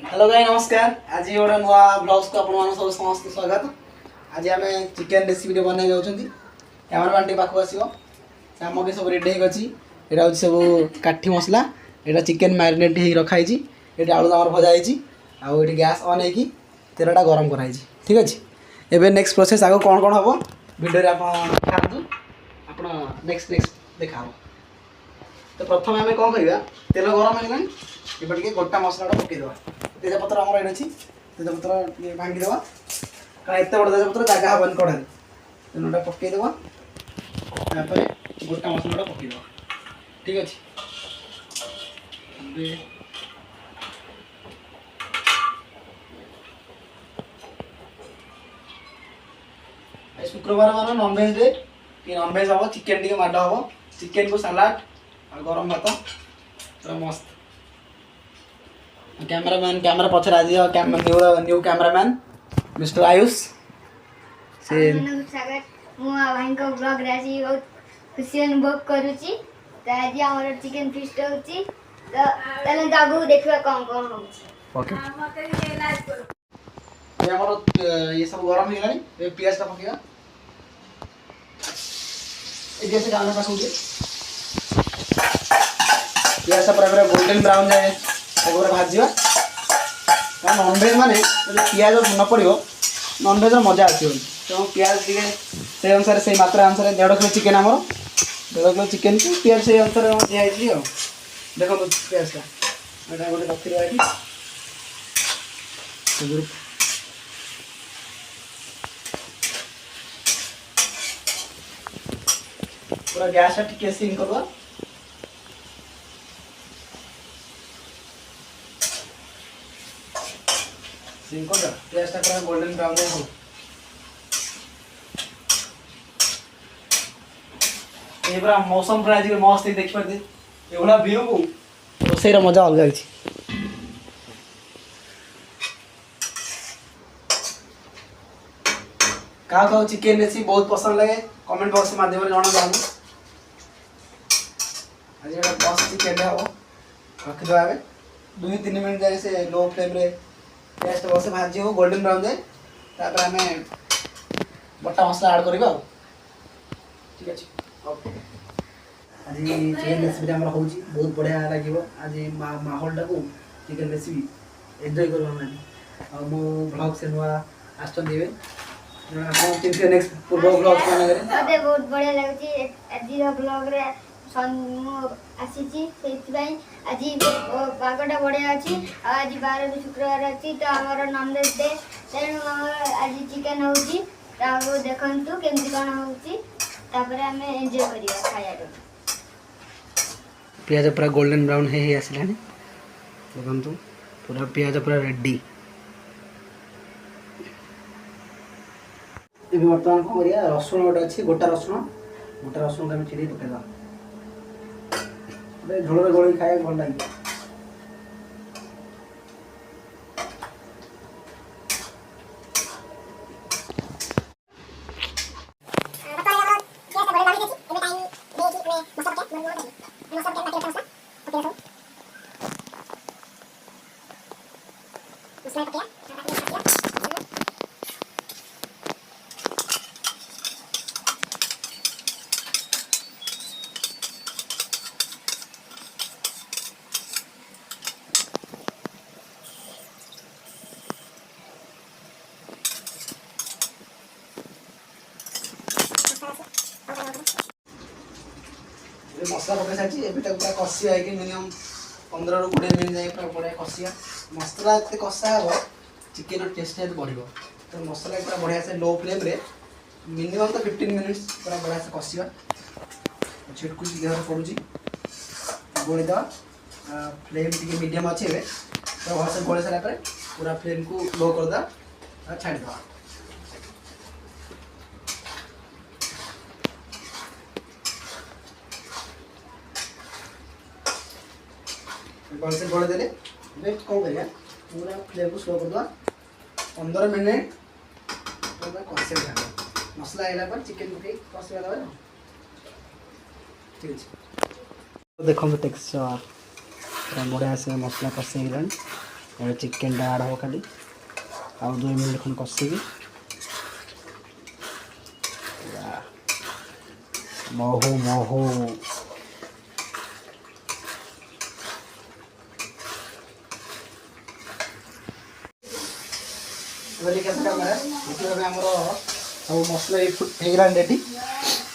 Hello guys नमस्कार। आज गोटे नुआ ब्लॉग्स को आपण सब समस्त स्वागत। आज आम चिकेन रेसिपी बनाई जाऊँगी। कैमरामैन टी पाखक आसो सामग्री सब रेडी होगी। यहाँ हूँ सब काठी मसला, यहाँ चिकेन मैरिनेट हो रखाई, ये आलू आमर भजा होती गैस ऑन हो तेलटा गरम कराई। ठीक अच्छे। एवं नेक्स्ट प्रोसेस आगे कौन कौन हम वीडियो आप खातु आप नेक्स्ट देखा। तो प्रथम आम कौन करवा तेल गरम होगा ये गोटा मसला पकईदे। तेजपत्र आम ये अच्छी तेजपत्र ये भांगीदे कारण एत बड़ तेजपत्र जगह हेन कड़े तेना पकईदे गोटा मसला पकईदे। ठीक अच्छे। शुक्रवार मान नॉनवेज डे कि नॉनवेज हम चिकेन टी माड हम चिकेन को सलाड और गरम भात पूरा मस्त। कैमरामैन कैमरा पछर आज न्यू कैमरामैन मिस्टर आयुष से स्वागत। मु भाई को ब्लॉग रासी बहुत खुशी अनुभव करूची। तो आज हमर चिकन फिस्ट होची तो तने दागु देखबा कौन कौन होची। ओके ये हमर ये सब गरम हो गलानी। ये प्याज ता पकेगा ए जैसे गाना पास होगे प्याज पूरा गोल्डन ब्राउन जाए एक भाजवा। नॉनवेज माने पियाज न पड़ो नॉनवेज मजा आस तेणु पियाज टे से अनुसार से मात्रा अनुसार 1.5 किलो चिकेन आमर 1.5 किलो चिकेन को पियाज से अनुसार दिखाई। देखो पियाजटा यहाँ गोटे रखी पूरा गैस टी सिम करवा। सिम कर पियाजटा पूरा गोल्डन ब्राउन हो। ये पूरा मौसम पूरा आज मस्त देख पारे ये व्यू को रोसईर मजा अलग अच्छी। क्या चिकेन रेसिपी बहुत पसंद लगे कमेंट बॉक्स के माध्यम जना आज बस चिकेन हम रखीद 2-3 मिनट जाए से लो फ्लेम रे पेस्ट बस भाजी हो गोल्डन ब्राउन जाए तापर आम बटा मसला ऐड करवा। ठीक अच्छे। आज चिकेन रेसिपी आम हो बहुत बढ़िया लगे। आज माहौल टाक चिकेन रेसिपी एंजॉय कर मो ब्लॉग से नुआ आसवे नेक्स्ट पूर्व ब्लॉग मते बहुत बढ़िया लागुची। आज ब्लॉग रे आसी आज पागटा बढ़िया अच्छी। आज 12 शुक्रवार अच्छी तो आमर नॉनवेज डे तेणु आज चिकेन होची तो देखंतु केमती कौन होची तापर आम एंजॉय करिया खाया। पियाज पूरा गोल्डन ब्राउन है आसला देखु पूरा पियाज पूरा रेडी। ये बर्तमान कौन करिया रसुण गोटे अच्छी गोटा रसुण को आम चिड़ी पकेदा झोल गोल खाया भल लगे। मसला पकई सारी एवं पूरा कषिया मिनिमम 15-20 मिनट जाए पूरा बढ़िया कषिया। मसला एत कषा हे चिकेन टेस्ट बढ़ तो मसला पूरा बढ़िया से लो फ्लेम रे मिनिमम तो 15 मिनिट्स पूरा बढ़िया से कषिया। छिटकू देह पड़ूँ गोलीद फ्लेम टी मीडियम अच्छे पूरा भल से गोली सारा पूरा फ्लेम को लो करदे छाड़ीद। भलसे गोल देले कौन करिया पूरा फ्लेम को स्लो करदे 15 मिनट पूरा कषे मसला आइला पर चिकेन पकई कषा दबा। ठीक है। देखो टेक्सचर बढ़िया से मसला कषे चिकेन आड हम खाली आउ 2 मिनट खन कषिकी महू महू सब मसला होगा रेडी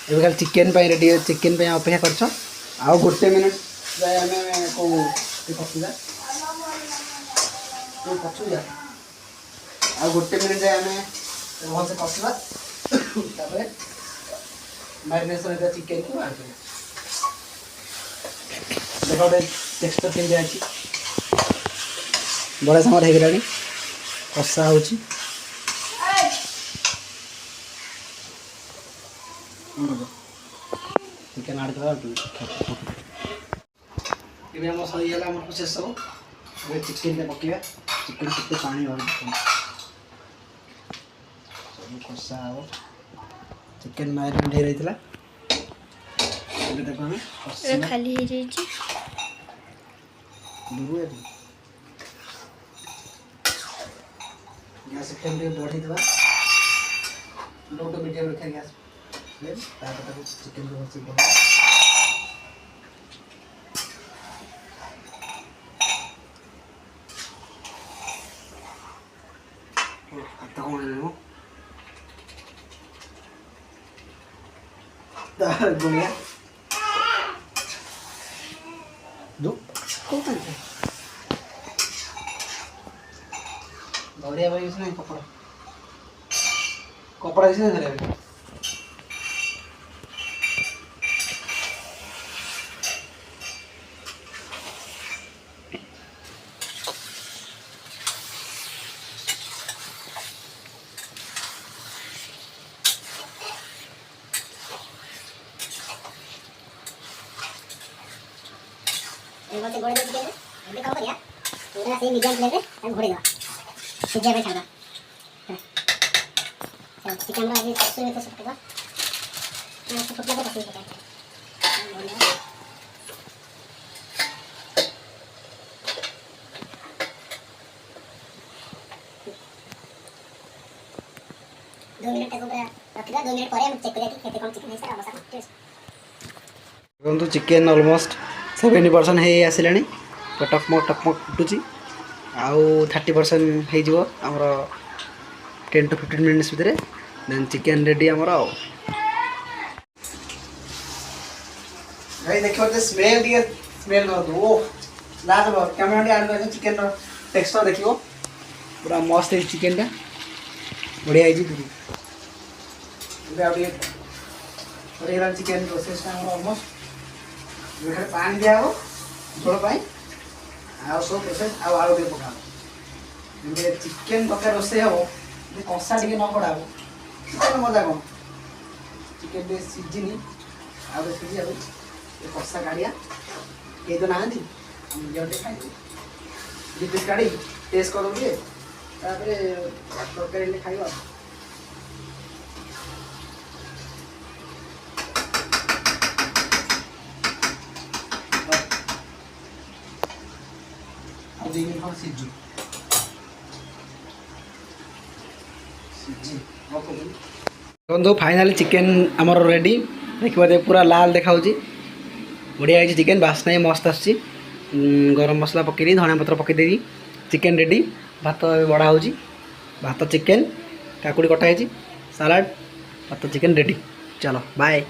ये खाली चिकेन रेडी चिकेन अपेक्षा कर आउ 1 मिनट जाए आम कौ पकड़ा पचुजा आ 1 मिनट जाए आम भल से कषा मैरिनेशन चिकेन को देख गोटे टेक्सचर केमती अच्छी बड़ा समय होगा कषा हो चिकेन आड़ कर सही है प्रोसेस सब चिकेन पकड़ा चिकेन के पानी सब कषा हम चिकेन मैरिनेट हो रही खाली हो जाए गैस फ्लेम बढ़ी लो टू मीडियम रखा गैस फ्लेम चिकेन को भलसे बना गुड़िया बढ़िया भाई नहीं कपड़ा कपड़ा किसी नहीं धरे से गोड़े चिकेन अभी कम करिया पूरा से मीडियम फ्लेम पे हम घोड़े दवा सीधा पे छाड़ा चल चिकेन में अभी सुन तो सब का मैं सब फुटला को पसंद करता हूं 2 मिनट तक रखिदा 2 मिनट पर हम चेक करिया कि केते कम चिकेन है सर अवश्य टेस्ट देखो चिकेन ऑलमोस्ट 70% है आसिला टकमक फुटुची आउ 30% हो आमर 10 to 15 मिनट्स भितर देन चिकेन रेडी आमर आउ भाई देखो तो स्मेल कर दो ओ लास्ट बार कैमरा डी ऐड कर चिकेन रो टेक्सचर देखियो पूरा मस्त है चिकेन टा बढ़िया है जी पूरी ये अब ये रेगुलर चिकेन प्रोसेस टा ऑलमोस्ट ये पानी दिया हो झोल पाई आ सब प्रोसेस आ आलू दे पका ये चिकेन पका रोसे हो ये कसा टिके न पड़ा हो चिकेन मजा कौन चिकेन दे सीजनी आ सीजी आ ये कसा काढ़िया के तो नांदी हम जल्दी खाई ये पीस काढ़ी टेस्ट कर दिए तापरे तरकारी ले खाइबा बंधु फाइनाली चिकेन आमर रेडी देखिए पूरा लाल देखा बढ़िया है चिकेन बास्ना मस्त आसी गरम मसला पकई धनिया पत्र पकईदेवी चिकेन रेडी भात बड़ा हो भात चिकेन काकुड़ी कटा है सालाड भात चिकेन रेडी चलो बाय।